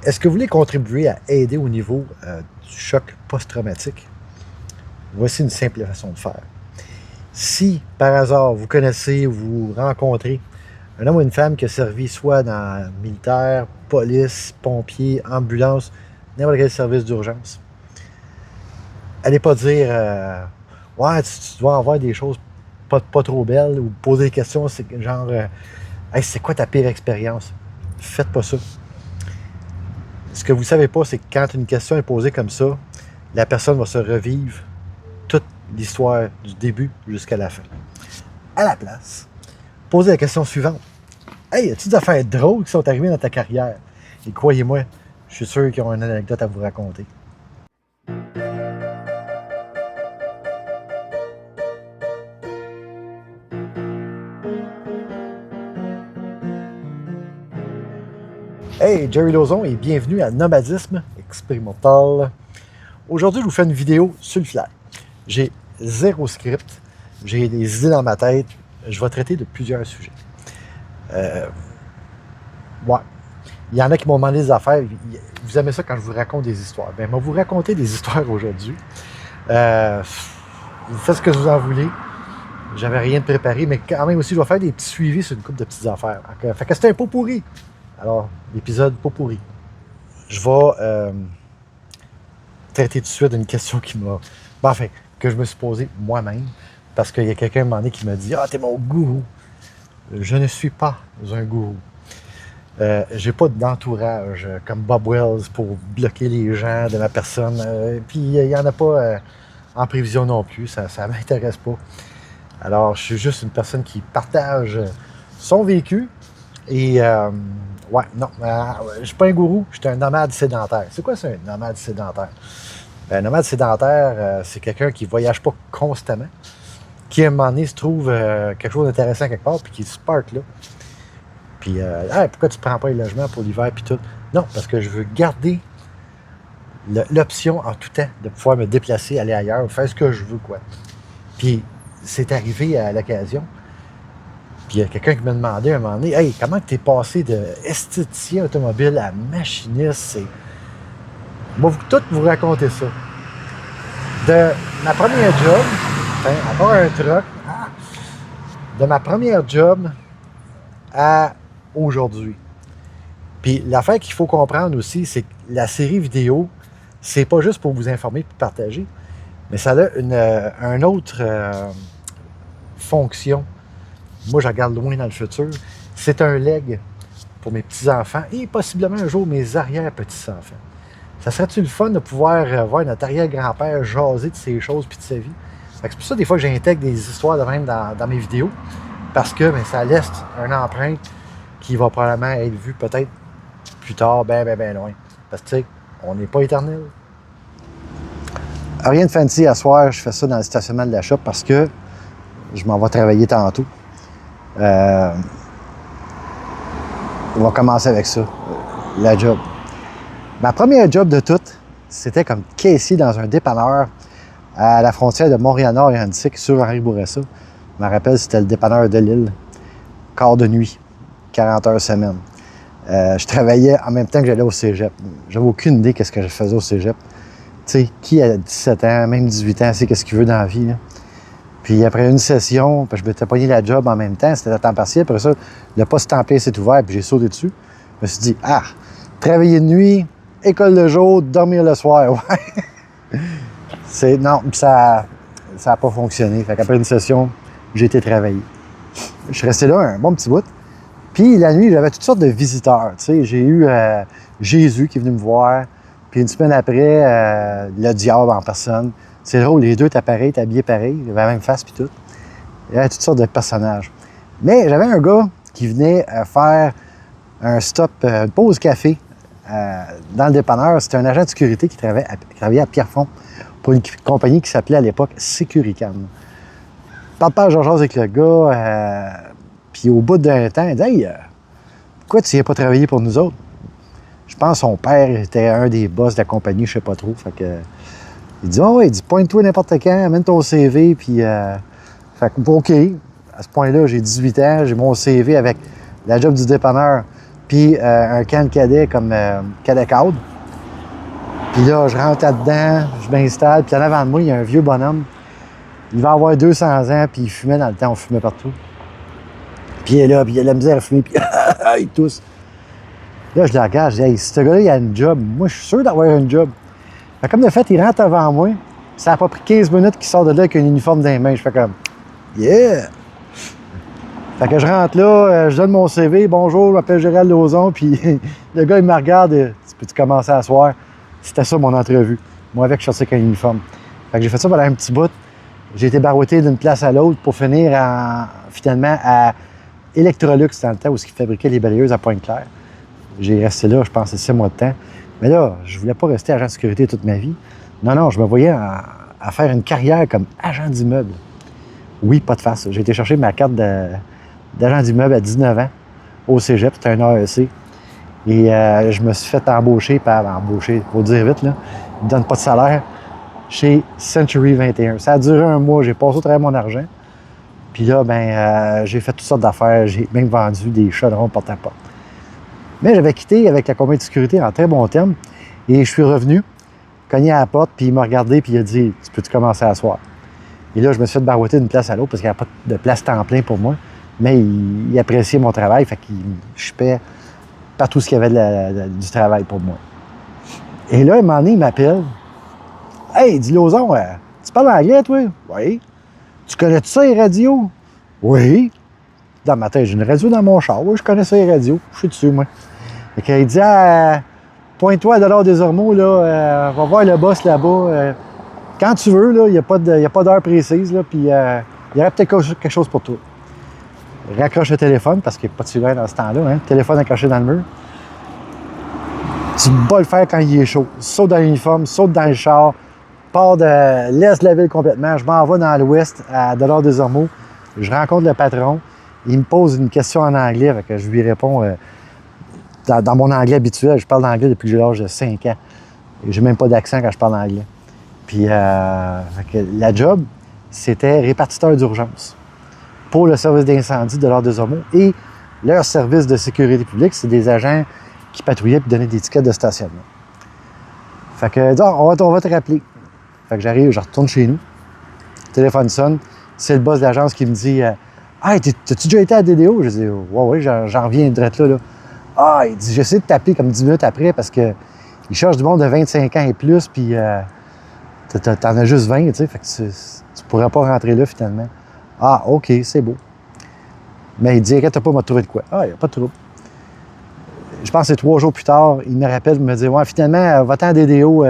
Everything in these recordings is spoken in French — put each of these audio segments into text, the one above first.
Est-ce que vous voulez contribuer à aider au niveau du choc post-traumatique? Voici une simple façon de faire. Si, par hasard, vous connaissez ou vous rencontrez un homme ou une femme qui a servi soit dans le militaire, police, pompiers, ambulance, n'importe quel service d'urgence, allez pas dire ouais, tu dois avoir des choses pas trop belles ou poser des questions, c'est genre hey, c'est quoi ta pire expérience? Faites pas ça. Ce que vous ne savez pas, c'est que quand une question est posée comme ça, la personne va se revivre toute l'histoire du début jusqu'à la fin. À la place, posez la question suivante. Hey, as-tu des affaires drôles qui sont arrivées dans ta carrière? Et croyez-moi, je suis sûr qu'ils ont une anecdote à vous raconter. Hey, Jerry Lauzon et bienvenue à Nomadisme Expérimental. Aujourd'hui, je vous fais une vidéo sur le fly. J'ai zéro script, j'ai des idées dans ma tête. Je vais traiter de plusieurs sujets. Ouais. Il y en a qui m'ont demandé des affaires. Vous aimez ça quand je vous raconte des histoires. Bien, je vais vous raconter des histoires aujourd'hui. Vous faites ce que vous en voulez. J'avais rien de préparé, mais quand même aussi, je vais faire des petits suivis sur une couple de petites affaires. Fait que c'était un pot pourri. Alors, l'épisode pot pourri. Je vais traiter tout de suite d'une question qui m'a... Ben, enfin, que je me suis posée moi-même, parce qu'il y a quelqu'un à un moment donné qui m'a dit « Ah, t'es mon gourou! » Je ne suis pas un gourou. J'ai pas d'entourage comme Bob Wells pour bloquer les gens de ma personne. Puis il n'y en a pas en prévision non plus, ça ne m'intéresse pas. Alors, je suis juste une personne qui partage son vécu. Et, ouais, non, je ne suis pas un gourou, je suis un nomade sédentaire. C'est quoi ça, un nomade sédentaire? Un nomade sédentaire, c'est quelqu'un qui ne voyage pas constamment, qui à un moment donné se trouve quelque chose d'intéressant quelque part, puis qui se parque là. Puis, hey, pourquoi tu ne prends pas les logements pour l'hiver, puis tout? Non, parce que je veux garder l'option en tout temps de pouvoir me déplacer, aller ailleurs, faire ce que je veux, quoi. Puis, c'est arrivé à l'occasion. Puis il y a quelqu'un qui m'a demandé à un moment donné, hey, comment tu es passé de esthéticien automobile à machiniste? Moi, tout vous raconter ça. De ma première job, encore un truck, de ma première job à aujourd'hui. Puis l'affaire qu'il faut comprendre aussi, c'est que la série vidéo, c'est pas juste pour vous informer et partager, mais ça a une autre fonction. Moi, je regarde loin dans le futur. C'est un leg pour mes petits-enfants et possiblement un jour mes arrière-petits-enfants. Ça serait-tu le fun de pouvoir voir notre arrière-grand-père jaser de ses choses puis de sa vie? C'est pour ça, des fois, que j'intègre des histoires de même dans mes vidéos parce que ça laisse une empreinte qui va probablement être vue peut-être plus tard, bien loin. Parce que, tu sais, on n'est pas éternel. Rien de fancy à soir, je fais ça dans le stationnement de la shop parce que je m'en vais travailler tantôt. On va commencer avec ça, la job. Ma première job de toute, c'était comme caissier dans un dépanneur à la frontière de Montréal-Nord et Antique sur Henri Bourassa. Je me rappelle, c'était le dépanneur de l'île. Quart de nuit, 40 heures semaine. Je travaillais en même temps que j'allais au cégep. J'avais aucune idée de ce que je faisais au cégep. Tu sais, qui a 17 ans, même 18 ans, sait qu'est-ce qu'il veut dans la vie, là? Puis après une session, je m'étais pogné la job en même temps, c'était à temps partiel. Après ça, le poste temps plein s'est ouvert, puis j'ai sauté dessus. Je me suis dit, travailler de nuit, école de jour, dormir le soir, ouais. Non, ça n'a pas fonctionné. Fait qu'après une session, j'ai été travailler. Je suis resté là un bon petit bout. Puis la nuit, j'avais toutes sortes de visiteurs. Tu sais, j'ai eu Jésus qui est venu me voir. Puis une semaine après, le diable en personne. C'est drôle, les deux étaient pareils, étaient habillés pareil, ils avaient la même face puis tout. Il y avait toutes sortes de personnages. Mais j'avais un gars qui venait faire un stop, une pause café dans le dépanneur. C'était un agent de sécurité qui travaillait à Pierrefonds pour une compagnie qui s'appelait à l'époque Sécuricam. Parle pas à Georges avec le gars, puis au bout d'un temps, il dit « Hey, pourquoi tu viens pas travailler pour nous autres? » Je pense que son père était un des boss de la compagnie, je sais pas trop. Fait que, il dit « Oh, ouais, pointe-toi n'importe quand, amène ton CV, puis... Fait que, OK. À ce point-là, j'ai 18 ans, j'ai mon CV avec la job du dépanneur, puis un can cadet comme cadet cadre. Puis là, je rentre là-dedans, je m'installe, puis en avant de moi, il y a un vieux bonhomme. Il va avoir 200 ans, puis il fumait dans le temps, on fumait partout. Puis il est là, puis il a de la misère à fumer, puis il tousse. Là, je le regarde, je dis, hey, ce gars-là, il a une job. Moi, je suis sûr d'avoir une job. Fait comme de fait, il rentre avant moi. Ça n'a pas pris 15 minutes qu'il sort de là avec un uniforme dans les mains. Je fais comme, yeah! Fait que je rentre là, je donne mon CV, bonjour, je m'appelle Gérald Lauzon, puis le gars, il me regarde, tu peux-tu commencer à soir? C'était ça mon entrevue. Moi, avec, je sortais avec un uniforme. Fait que j'ai fait ça pendant un petit bout. J'ai été barouetté d'une place à l'autre pour finir finalement à Electrolux dans le temps où ils fabriquaient les balayeuses à Pointe-Claire. J'ai resté là, je pense, 6 mois de temps. Mais là, je voulais pas rester agent de sécurité toute ma vie. Non, je me voyais à faire une carrière comme agent d'immeuble. Oui, pas de farce. J'ai été chercher ma carte d'agent d'immeuble à 19 ans au cégep, c'était un AEC. Et je me suis fait embaucher, faut dire vite, là, ils ne donnent pas de salaire, chez Century 21. Ça a duré un mois, j'ai passé au travers mon argent. Puis là, j'ai fait toutes sortes d'affaires, j'ai même vendu des chaudrons porte-à-porte. Mais j'avais quitté avec la compagnie de sécurité en très bons termes. Et je suis revenu, cogné à la porte, puis il m'a regardé, puis il a dit « Tu peux-tu commencer à soir? » Et là, je me suis fait barouetter d'une place à l'autre parce qu'il n'y avait pas de place temps plein pour moi. Mais il appréciait mon travail, fait qu'il chipait partout ce qu'il y avait du travail pour moi. Et là, un moment donné, il m'appelle. « Hey, dis Lauzon, tu parles anglais, toi? »« Oui. »« Tu connais-tu ça, les radios? »« Oui. » Dans ma tête, j'ai une radio dans mon char. Oui, je connais ça, les radios. Je suis dessus, moi. Fait qu'il dit, pointe-toi à Dollars des Ormeaux, là, va voir le boss là-bas. Quand tu veux, là, il n'y a pas d'heure précise, là, puis il y aurait peut-être quelque chose pour toi. Raccroche le téléphone, parce qu'il n'y a pas de cellulaire dans ce temps-là, hein. Le téléphone accroché dans le mur. Tu vas le faire quand il est chaud. Saute dans l'uniforme, saute dans le char, laisse la ville complètement. Je m'en vais dans l'ouest, à Dollars des Ormeaux. Je rencontre le patron. Il me pose une question en anglais, fait que je lui réponds dans mon anglais habituel. Je parle d'anglais depuis que j'ai l'âge de 5 ans. J'ai même pas d'accent quand je parle anglais. Puis la job, c'était répartiteur d'urgence pour le service d'incendie de Dollars des Ormeaux et leur service de sécurité publique, c'est des agents qui patrouillaient et donnaient des tickets de stationnement. Fait que, on va te rappeler. Fait que j'arrive, je retourne chez nous. Le téléphone sonne. C'est le boss de l'agence qui me dit Hey, t'as-tu déjà été à DDO? Je dis ouais, j'en reviens direct là. Ah, il dit j'essaie de t'appeler comme 10 minutes après parce que il cherche du monde de 25 ans et plus, puis t'en as juste 20, tu sais, fait que tu pourrais pas rentrer là finalement. Ah, OK, c'est beau. Mais il dit inquiète pas, m'a trouvé de quoi. Ah, il n'y a pas de trouble. Je pense que c'est 3 jours plus tard, il me rappelle, il me dit ouais, finalement, va-t'en à DDO,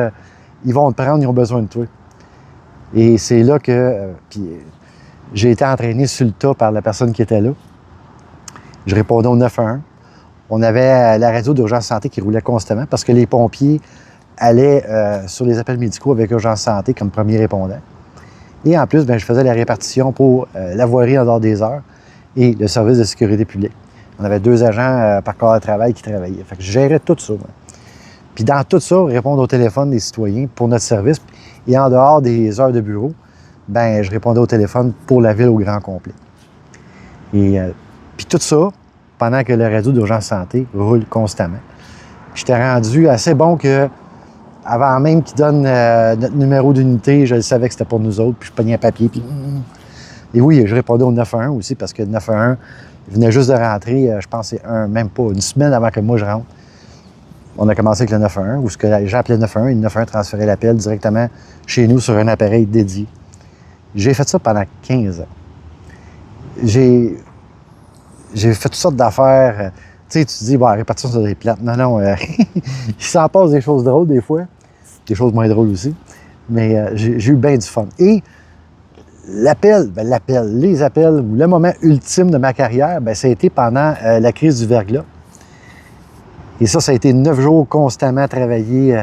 ils vont te prendre, ils ont besoin de toi. Et c'est là que. Puis j'ai été entraîné sur le tas par la personne qui était là. Je répondais au 911. On avait la radio d'urgence santé qui roulait constamment parce que les pompiers allaient sur les appels médicaux avec urgence santé comme premier répondant. Et en plus, je faisais la répartition pour la voirie en dehors des heures et le service de sécurité publique. On avait 2 agents par corps de travail qui travaillaient. Fait que je gérais tout ça. Moi. Puis dans tout ça, répondre au téléphone des citoyens pour notre service. Et en dehors des heures de bureau, je répondais au téléphone pour la ville au grand complet. Et puis tout ça, pendant que le réseau d'urgence santé roule constamment. J'étais rendu assez bon que, avant même qu'ils donnent notre numéro d'unité, je savais que c'était pour nous autres, puis je pognais un papier, puis... Et oui, je répondais au 911 aussi, parce que le 911 venait juste de rentrer, je pense même pas, une semaine avant que moi je rentre. On a commencé avec le 911, où ce que les gens appelaient le 911, et le 911 transférait l'appel directement chez nous sur un appareil dédié. J'ai fait ça pendant 15 ans. J'ai fait toutes sortes d'affaires. Tu sais, tu te dis, répartition sur des plates. Non, il s'en passe des choses drôles des fois, des choses moins drôles aussi. Mais j'ai eu bien du fun. Et les appels, ou le moment ultime de ma carrière, ça a été pendant la crise du verglas. Et ça a été 9 jours constamment travaillé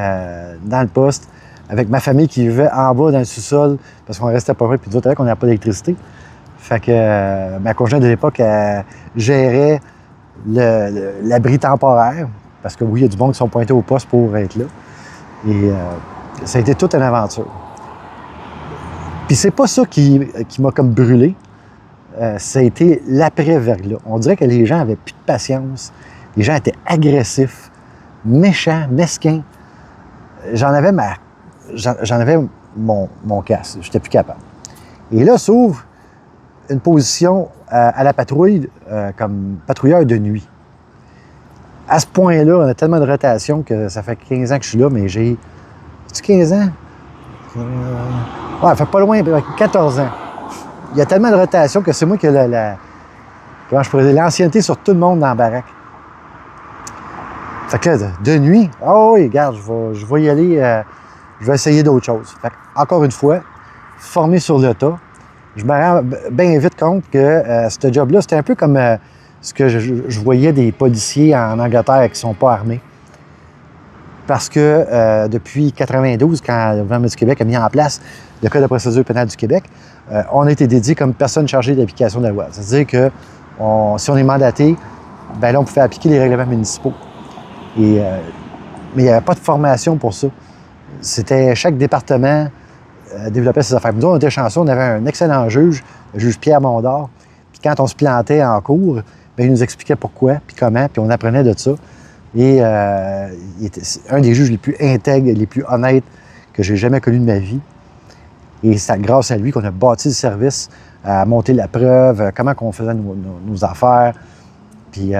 dans le poste, avec ma famille qui vivait en bas dans le sous-sol, parce qu'on restait pas loin, puis d'autres qu'on n'avait pas d'électricité. Fait que ma conjointe de l'époque, elle gérait l'abri temporaire, parce que oui, il y a du monde qui sont pointés au poste pour être là. Et ça a été toute une aventure. Puis c'est pas ça qui m'a comme brûlé. Ça a été l'après-verglas. On dirait que les gens avaient plus de patience. Les gens étaient agressifs, méchants, mesquins. J'en avais mon casse. Je n'étais plus capable. Et là s'ouvre une position à la patrouille comme patrouilleur de nuit. À ce point-là, on a tellement de rotation que ça fait 15 ans que je suis là, mais j'ai... C'est-tu 15 ans? Ouais, ça fait pas loin, 14 ans. Il y a tellement de rotation que c'est moi qui ai comment je pourrais dire, l'ancienneté sur tout le monde dans la baraque. Fait que là, de nuit, oui, regarde, je vais y aller, je vais essayer d'autres choses. Fait que, encore une fois, formé sur le tas, je me rends bien vite compte que ce job-là, c'était un peu comme ce que je voyais des policiers en Angleterre qui ne sont pas armés. Parce que depuis 92, quand le gouvernement du Québec a mis en place le Code de procédure pénale du Québec, on a été dédié comme personne chargée d'application de la loi. C'est-à-dire que si on est mandaté, ben là, on pouvait appliquer les règlements municipaux. Mais il n'y avait pas de formation pour ça. C'était chaque département développait ses affaires. Nous, on était chanceux, on avait un excellent juge, le juge Pierre Mondor. Puis quand on se plantait en cours, bien, il nous expliquait pourquoi, puis comment, puis on apprenait de ça. Et il était un des juges les plus intègres, les plus honnêtes que j'ai jamais connu de ma vie. Et c'est grâce à lui qu'on a bâti le service, à monter la preuve, comment on faisait nos affaires. Puis,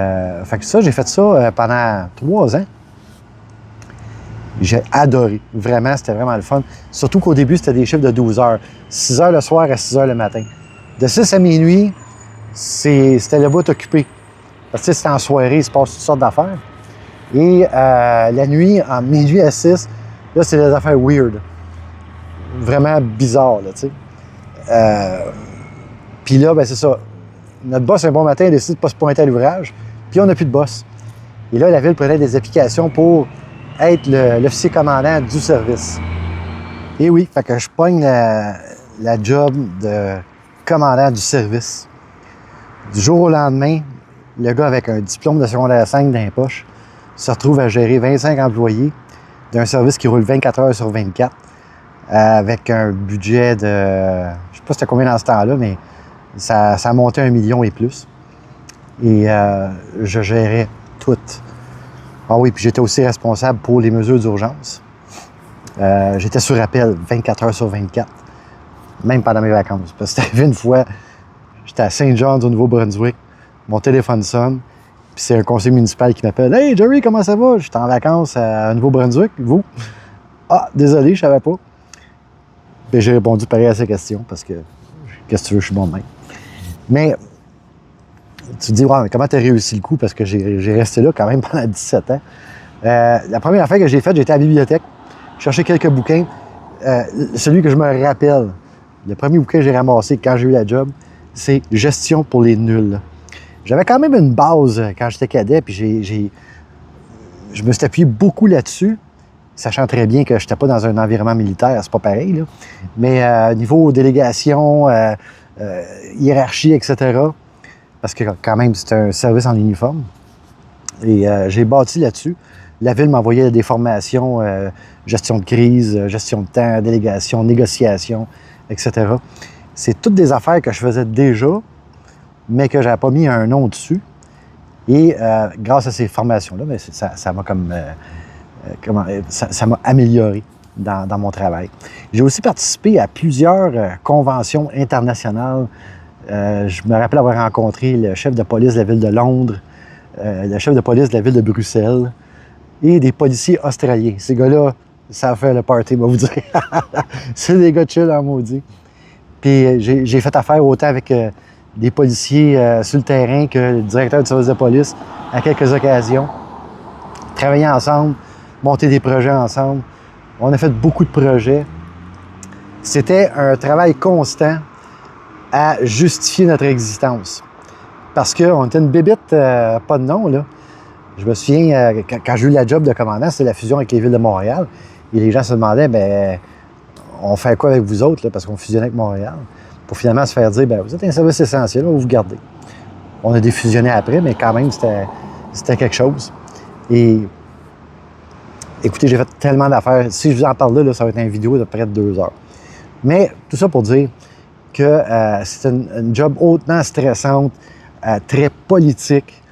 fait que ça, j'ai fait ça pendant 3 ans. J'ai adoré. Vraiment, c'était vraiment le fun. Surtout qu'au début, c'était des chiffres de 12 heures. 6 heures le soir à 6 heures le matin. De 6 à minuit, c'était le bout occupé. Parce que c'était en soirée, il se passe toutes sortes d'affaires. Et la nuit, en minuit à 6, là, c'est des affaires weird. Vraiment bizarres, là, tu sais. Puis là, ben c'est ça. Notre boss, un bon matin, a décidé de ne pas se pointer à l'ouvrage. Puis on n'a plus de boss. Et là, la ville prenait des applications pour être l'officier commandant du service. Et oui, fait que je pogne la job de commandant du service. Du jour au lendemain, le gars avec un diplôme de secondaire 5 dans les poches se retrouve à gérer 25 employés d'un service qui roule 24 heures sur 24 avec un budget de... Je ne sais pas c'était combien dans ce temps-là, mais ça a monté 1 million et plus. Et je gérais tout. Ah oui, puis j'étais aussi responsable pour les mesures d'urgence. J'étais sur appel 24 heures sur 24, même pendant mes vacances. Parce que c'était arrivé une fois, j'étais à Saint-John's au Nouveau-Brunswick, mon téléphone sonne, puis c'est un conseiller municipal qui m'appelle. « Hey Jerry, comment ça va? J'étais en vacances à Nouveau-Brunswick, vous? » « Ah, désolé, je savais pas. » Puis j'ai répondu pareil à ces questions, parce que, qu'est-ce que tu veux, je suis bon de même. Mais, tu te dis, ouais, mais comment tu as réussi le coup? Parce que j'ai resté là quand même pendant 17 ans. La première affaire que j'ai faite, j'étais à la bibliothèque, je cherchais quelques bouquins. Celui que je me rappelle, le premier bouquin que j'ai ramassé quand j'ai eu la job, c'est « Gestion pour les nuls ». J'avais quand même une base quand j'étais cadet, puis je me suis appuyé beaucoup là-dessus, sachant très bien que je n'étais pas dans un environnement militaire, c'est pas pareil, là. Mais niveau délégation, hiérarchie, etc., parce que quand même, c'est un service en uniforme. Et j'ai bâti là-dessus. La ville m'envoyait des formations, gestion de crise, gestion de temps, délégation, négociation, etc. C'est toutes des affaires que je faisais déjà, mais que je n'avais pas mis un nom dessus. Et grâce à ces formations-là, bien, ça m'a comme... ça m'a amélioré dans mon travail. J'ai aussi participé à plusieurs conventions internationales. Je me rappelle avoir rencontré le chef de police de la ville de Londres, le chef de police de la ville de Bruxelles et des policiers australiens. Ces gars-là, ça fait le party, va vous dire. C'est des gars chill en maudit. Puis j'ai fait affaire autant avec des policiers sur le terrain que le directeur du service de police à quelques occasions. Travailler ensemble, monter des projets ensemble. On a fait beaucoup de projets. C'était un travail constant à justifier notre existence. Parce qu'on était une bébite, pas de nom, là. Je me souviens, quand j'ai eu la job de commandant, c'était la fusion avec les villes de Montréal. Et les gens se demandaient, bien, on fait quoi avec vous autres, là, parce qu'on fusionnait avec Montréal. Pour finalement se faire dire, bien, vous êtes un service essentiel, on va vous garder. On a défusionné après, mais quand même, c'était quelque chose. Et écoutez, j'ai fait tellement d'affaires. Si je vous en parle là, ça va être une vidéo de près de 2 heures. Mais tout ça pour dire que c'est une job hautement stressante, très politique.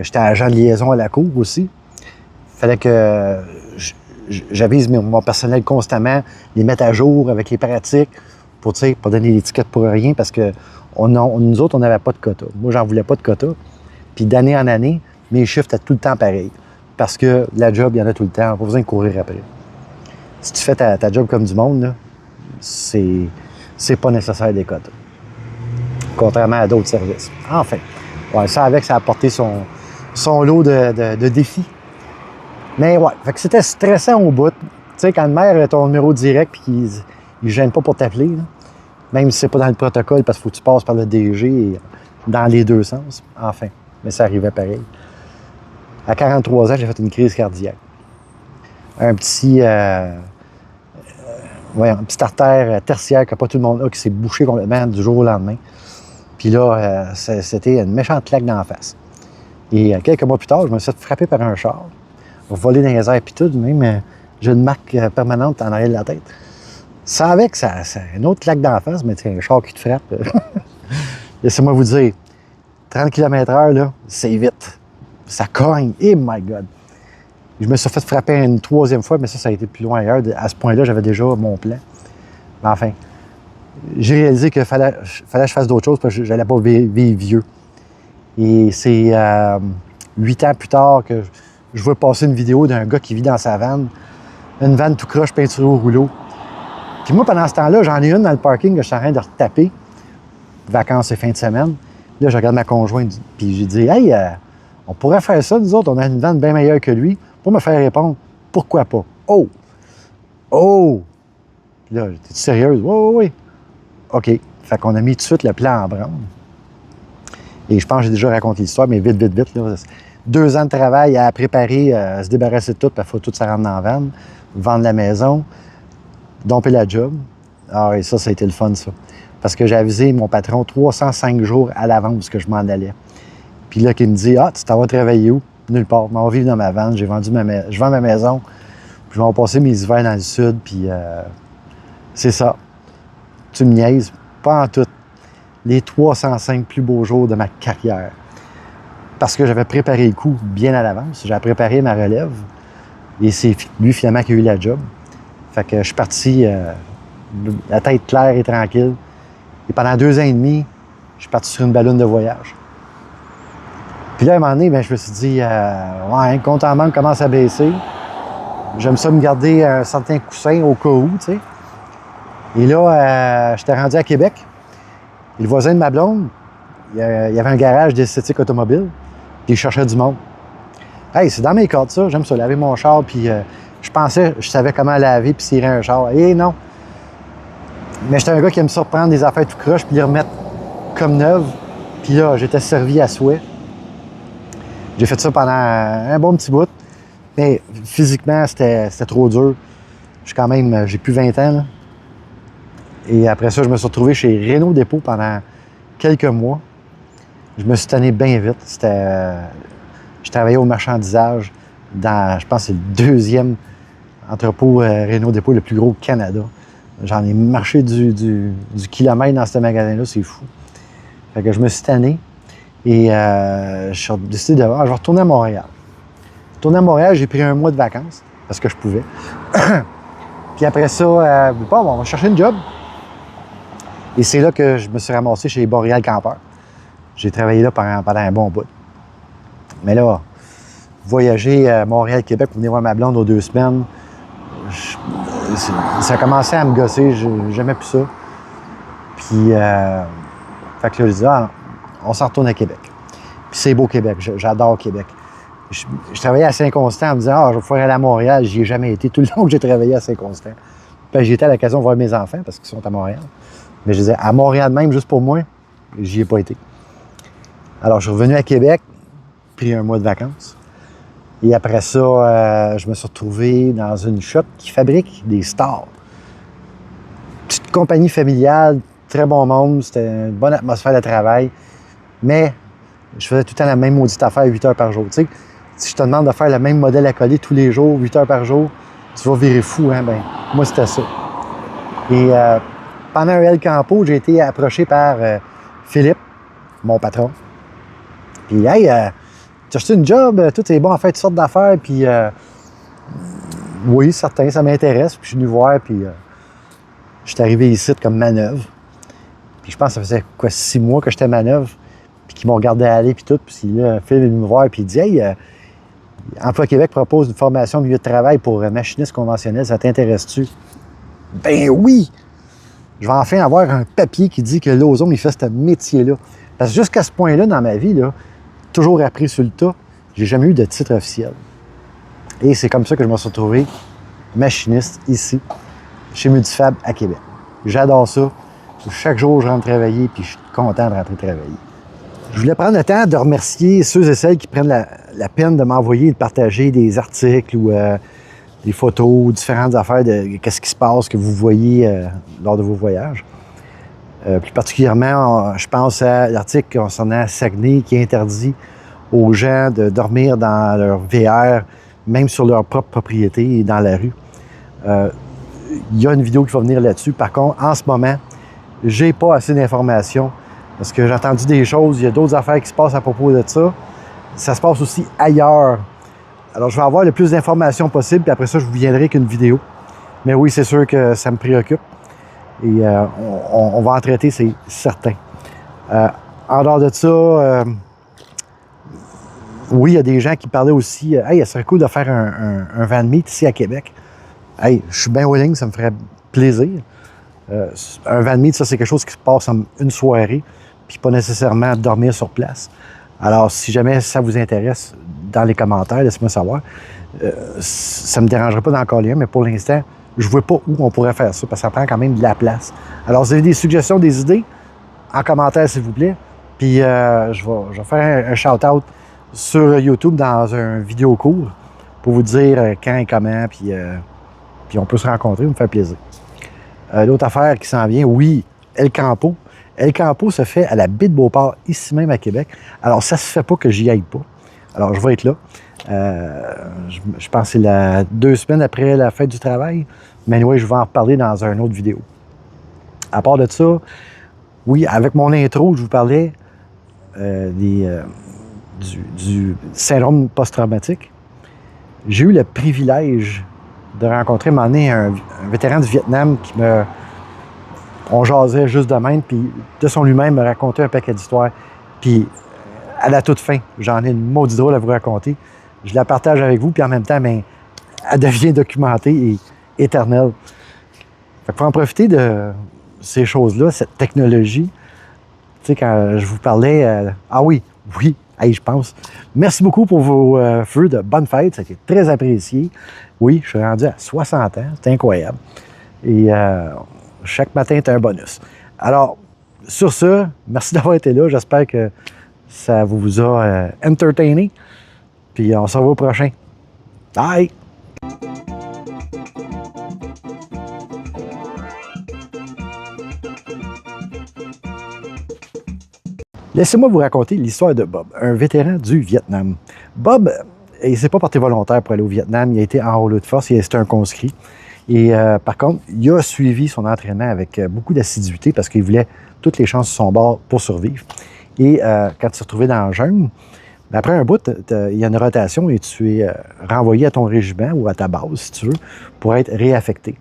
J'étais agent de liaison à la cour aussi. Il fallait que j'avise mon personnel constamment, les mettre à jour avec les pratiques pour, tu sais, pas donner l'étiquette pour rien parce que nous autres, on n'avait pas de quota. Moi, j'en voulais pas de quota. Puis d'année en année, mes chiffres étaient tout le temps pareils. Parce que la job, il y en a tout le temps. Pas besoin de courir après. Si tu fais ta job comme du monde, là, c'est pas nécessaire des quotas. Contrairement à d'autres services. Enfin, ouais, ça a apporté son lot de défis. Mais ouais, fait que c'était stressant au bout. Tu sais, quand le maire a ton numéro direct puis qu'il ne gêne pas pour t'appeler, là, même si c'est pas dans le protocole parce qu'il faut que tu passes par le DG dans les deux sens. Enfin, mais ça arrivait pareil. À 43 ans, j'ai fait une crise cardiaque. Un petit artère tertiaire que pas tout le monde a, qui s'est bouché complètement du jour au lendemain. Puis là, c'était une méchante claque dans la face. Et quelques mois plus tard, je me suis fait frapper par un char, volé dans les airs puis tout, même j'ai une marque permanente en arrière de la tête. Ça avec, c'est une autre claque dans la face, mais c'est un char qui te frappe. Laissez-moi vous dire, 30 km/h, là, c'est vite. Ça cogne. Eh my God! Je me suis fait frapper une troisième fois, mais ça a été plus loin ailleurs. À ce point-là, j'avais déjà mon plan. Mais enfin, j'ai réalisé qu'il fallait que je fasse d'autres choses parce que je n'allais pas vivre vieux. Et c'est 8 ans plus tard que je vois passer une vidéo d'un gars qui vit dans sa vanne. Une vanne tout croche, peinturée au rouleau. Puis moi, pendant ce temps-là, j'en ai une dans le parking que je suis en train de retaper. Vacances et fin de semaine. Là, je regarde ma conjointe, puis j'ai dit « Hey, on pourrait faire ça, nous autres, on a une vanne bien meilleure que lui. » Pour me faire répondre « Pourquoi pas? »« Oh! Oh! » Puis là, « T'es-tu sérieuse? »« Oui, oui, oui. » OK. Fait qu'on a mis tout de suite le plan en branle. Et je pense que j'ai déjà raconté l'histoire, mais vite, vite, vite. Là. 2 ans de travail à préparer, à se débarrasser de tout, puis il faut tout ça rentre dans la vanne, vendre la maison, domper la job. Ah oui, ça a été le fun, ça. Parce que j'ai avisé mon patron 305 jours à l'avance que je m'en allais. Puis là, qu'il me dit « Ah, tu t'en vas travailler où? » Nulle part. Je m'en vais vivre dans ma vanne. Je vends ma maison. Puis je vais passer mes hivers dans le sud. Puis c'est ça. Tu me niaises. Pas en tout. Les 305 plus beaux jours de ma carrière. Parce que j'avais préparé le coup bien à l'avance. J'avais préparé ma relève. Et c'est lui, finalement, qui a eu la job. Fait que je suis parti la tête claire et tranquille. Et pendant 2 ans et demi, je suis parti sur une balloune de voyage. Puis là, à un moment donné, bien, je me suis dit, ouais, le compte en banque commence à baisser. J'aime ça me garder un certain coussin au cas où, tu sais. Et là, j'étais rendu à Québec. Et le voisin de ma blonde, il y avait un garage d'esthétique automobile. Puis il cherchait du monde. Hey, c'est dans mes cordes, ça. J'aime ça, laver mon char. Puis je savais comment laver puis cirer un char. Eh non! Mais j'étais un gars qui aime ça prendre des affaires tout croche puis les remettre comme neuves. Puis là, j'étais servi à souhait. J'ai fait ça pendant un bon petit bout. Mais physiquement, c'était trop dur. J'ai plus 20 ans, là. Et après ça, je me suis retrouvé chez Renault Dépôt pendant quelques mois. Je me suis tanné bien vite. Je travaillais au marchandisage dans, je pense, c'est le 2e entrepôt Renault Dépôt, le plus gros au Canada. J'en ai marché du kilomètre dans ce magasin-là, c'est fou. Fait que je me suis tanné et je suis décidé je vais retourner à Montréal. Retourner à Montréal, j'ai pris un mois de vacances parce que je pouvais. Puis après ça, on va chercher une job. Et c'est là que je me suis ramassé chez Boréal Campeur. J'ai travaillé là pendant un bon bout. Mais là, voyager à Montréal-Québec pour venir voir ma blonde aux 2 semaines, ça a commencé à me gosser. J'aimais plus ça. Puis, fait que là, je dis, on s'en retourne à Québec. Puis c'est beau Québec. J'adore Québec. Je travaillais à Saint-Constant en me disant, je vais pouvoir aller à Montréal. J'y ai jamais été tout le long que j'ai travaillé à Saint-Constant. Puis j'y étais à l'occasion de voir mes enfants parce qu'ils sont à Montréal. Mais je disais, à Montréal même, juste pour moi, j'y ai pas été. Alors, je suis revenu à Québec, pris un mois de vacances. Et après ça, je me suis retrouvé dans une shop qui fabrique des stars. Petite compagnie familiale, très bon monde, c'était une bonne atmosphère de travail. Mais je faisais tout le temps la même maudite affaire 8 heures par jour. Tu sais, si je te demande de faire le même modèle à coller tous les jours, 8 heures par jour, tu vas virer fou, hein? Ben, moi, c'était ça. Et pendant un El Campo, j'ai été approché par Philippe, mon patron. Puis, hey, tu as acheté une job, tout est bon, en fait, toutes sortes d'affaires, puis oui, certain, ça m'intéresse. Puis je suis venu voir, puis je suis arrivé ici comme manœuvre. Puis je pense que ça faisait quoi, 6 mois que j'étais manœuvre, puis qu'ils m'ont regardé aller, puis tout. Puis là, Phil est venu me voir, puis il dit « Hey, Emploi Québec propose une formation au milieu de travail pour machiniste conventionnel, ça t'intéresse-tu? » Ben oui! Je vais enfin avoir un papier qui dit que l'Ozone, il fait ce métier-là. Parce que jusqu'à ce point-là, dans ma vie, là, toujours appris sur le tas, j'ai jamais eu de titre officiel. Et c'est comme ça que je me suis retrouvé machiniste ici, chez Multifab à Québec. J'adore ça. Chaque jour, je rentre travailler, puis je suis content de rentrer travailler. Je voulais prendre le temps de remercier ceux et celles qui prennent la peine de m'envoyer et de partager des articles ou des photos ou différentes affaires de qu'est-ce qui se passe, que vous voyez lors de vos voyages. Plus particulièrement, je pense à l'article concernant Saguenay qui interdit aux gens de dormir dans leur VR, même sur leur propre propriété et dans la rue. Il y a une vidéo qui va venir là-dessus. Par contre, en ce moment, j'ai pas assez d'informations parce que j'ai entendu des choses, il y a d'autres affaires qui se passent à propos de ça. Ça se passe aussi ailleurs. Alors, je vais avoir le plus d'informations possible, puis après ça, je vous viendrai avec une vidéo. Mais oui, c'est sûr que ça me préoccupe. Et on va en traiter, c'est certain. En dehors de ça, oui, il y a des gens qui parlaient aussi, hey, ça serait cool de faire un van meet ici à Québec. Hey, je suis bien willing, ça me ferait plaisir. Un van meet, ça, c'est quelque chose qui se passe en une soirée, puis pas nécessairement dormir sur place. Alors, si jamais ça vous intéresse, dans les commentaires, laissez-moi savoir. Ça ne me dérangerait pas d'en coller un, mais pour l'instant, je ne vois pas où on pourrait faire ça, parce que ça prend quand même de la place. Alors, si vous avez des suggestions, des idées, en commentaire, s'il vous plaît. Puis, je vais faire un shout-out sur YouTube dans un vidéo court pour vous dire quand et comment, puis on peut se rencontrer, me faire plaisir. L'autre affaire qui s'en vient, oui, El Campo. El Campo se fait à la baie de Beauport, ici même à Québec. Alors, ça se fait pas que j'y aille pas. Alors, je vais être là. Je pense que c'est 2 semaines après la fête du travail. Mais oui, je vais en reparler dans une autre vidéo. À part de ça, oui, avec mon intro, je vous parlais du syndrome post-traumatique. J'ai eu le privilège de rencontrer un vétéran du Vietnam qui me... On jasait juste de même, puis de son lui-même me racontait un paquet d'histoires. Puis à la toute fin, j'en ai une maudite drôle à vous raconter. Je la partage avec vous, puis en même temps, ben, elle devient documentée et éternelle. Fait qu'il faut en profiter de ces choses-là, cette technologie. Tu sais, quand je vous parlais... ah oui, hey, je pense. Merci beaucoup pour vos vœux de bonne fête. Ça a été très apprécié. Oui, je suis rendu à 60 ans. C'est incroyable. Et chaque matin est un bonus. Alors, sur ce, merci d'avoir été là. J'espère que ça vous a entertainé. Puis on se revoit au prochain. Bye! Laissez-moi vous raconter l'histoire de Bob, un vétéran du Vietnam. Bob, il ne s'est pas porté volontaire pour aller au Vietnam. Il a été enrôlé de force. C'était un conscrit. Et par contre, il a suivi son entraînement avec beaucoup d'assiduité parce qu'il voulait toutes les chances sur son bord pour survivre. Et quand il s'est retrouvé dans la jungle, après un bout, il y a une rotation et tu es renvoyé à ton régiment ou à ta base, si tu veux, pour être réaffecté.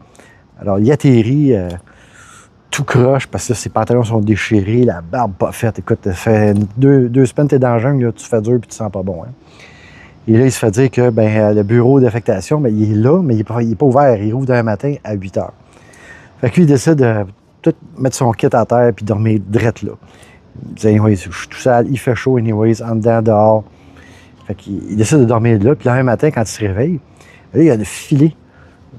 Alors, il atterrit tout croche parce que ses pantalons sont déchirés, la barbe pas faite. Écoute, ça fait 2 semaines que tu es dans la jungle, là, tu fais dur et tu te sens pas bon. Hein? Et là, il se fait dire que le bureau d'affectation, il est là, mais il n'est pas ouvert. Il rouvre demain matin à 8 heures. Fait que lui, il décide de tout mettre son kit à terre et dormir drette là. Il dit, anyways, je suis tout sale, il fait chaud, anyways, en dedans, dehors. Fait qu'il décide de dormir là. Puis le lendemain matin, quand il se réveille, là, il y a le filet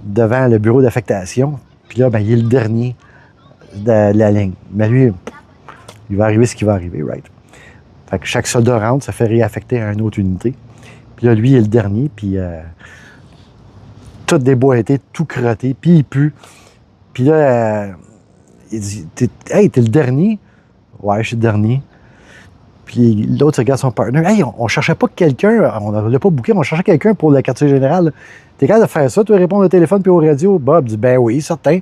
devant le bureau d'affectation. Puis là, il est le dernier de la ligne. Mais lui, il va arriver ce qui va arriver, right? Fait que chaque soldat rentre, ça fait réaffecter à une autre unité. Puis là, lui, il est le dernier, puis tout déboîté, tout crotté, puis il pue. Puis là, il dit, hey, t'es le dernier? Ouais, je suis le dernier. Puis l'autre regarde son partner. Hey, on cherchait pas quelqu'un, on ne l'a pas booké, on cherchait quelqu'un pour le quartier général. T'es capable de faire ça, tu veux répondre au téléphone puis au radio? Bob dit, ben oui, certain.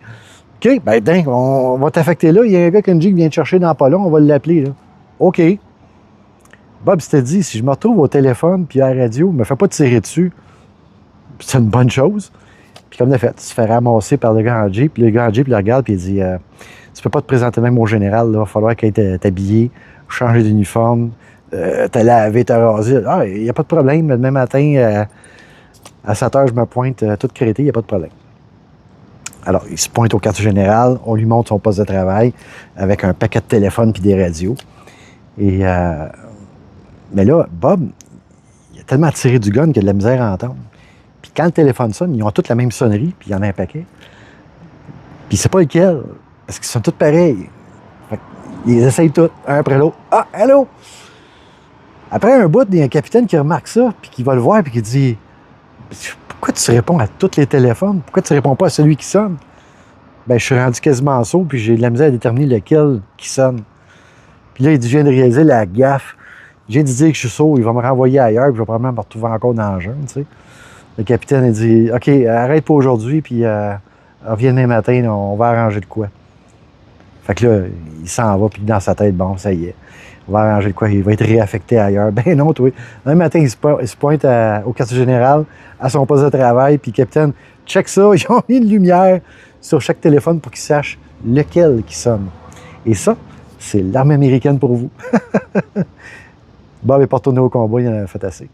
OK, ben dingue, on va t'affecter là. Il y a un gars qui vient te chercher dans pas long, on va l'appeler, là. OK. Bob s'était dit, si je me retrouve au téléphone puis à la radio, me fais pas tirer dessus. C'est une bonne chose. Puis comme de fait, il se fait ramasser par le gars en Jeep. Puis le gars en Jeep le regarde puis il dit tu peux pas te présenter même au général, il va falloir qu'il ait t'habiller, changer d'uniforme, te laver, te raser. Ah, il n'y a pas de problème. Demain matin, à 7 heures, je me pointe toute crétée, il n'y a pas de problème. Alors, il se pointe au quartier général, on lui montre son poste de travail avec un paquet de téléphones puis des radios. Et, mais là, Bob, il a tellement tiré du gun qu'il a de la misère à entendre. Puis quand le téléphone sonne, ils ont toutes la même sonnerie, puis il y en a un paquet. Puis il sait pas lequel, parce qu'ils sont tous pareils. Fait ils essayent tous, un après l'autre. Ah, allô? Après un bout, il y a un capitaine qui remarque ça, puis qui va le voir, puis qui dit pourquoi tu réponds à tous les téléphones? Pourquoi tu réponds pas à celui qui sonne? Ben, je suis rendu quasiment saut, puis j'ai de la misère à déterminer lequel qui sonne. Puis là, il dit, je viens de réaliser la gaffe. Je viens de dire que je suis sourd, il va me renvoyer ailleurs, puis je vais probablement me retrouver encore dans le jeune, tu sais. Le capitaine, il dit, OK, arrête pour aujourd'hui, puis reviens demain matin, on va arranger de quoi. Fait que là, il s'en va, puis dans sa tête, bon, ça y est, on va arranger de quoi, il va être réaffecté ailleurs. Ben non, toi. Un matin, il se pointe au quartier général, à son poste de travail, puis le capitaine, check ça, ils ont mis une lumière sur chaque téléphone pour qu'il sache lequel qui sonne. Et ça, c'est l'armée américaine pour vous. Bob n'est pas retourné au combat, il en a fait assez.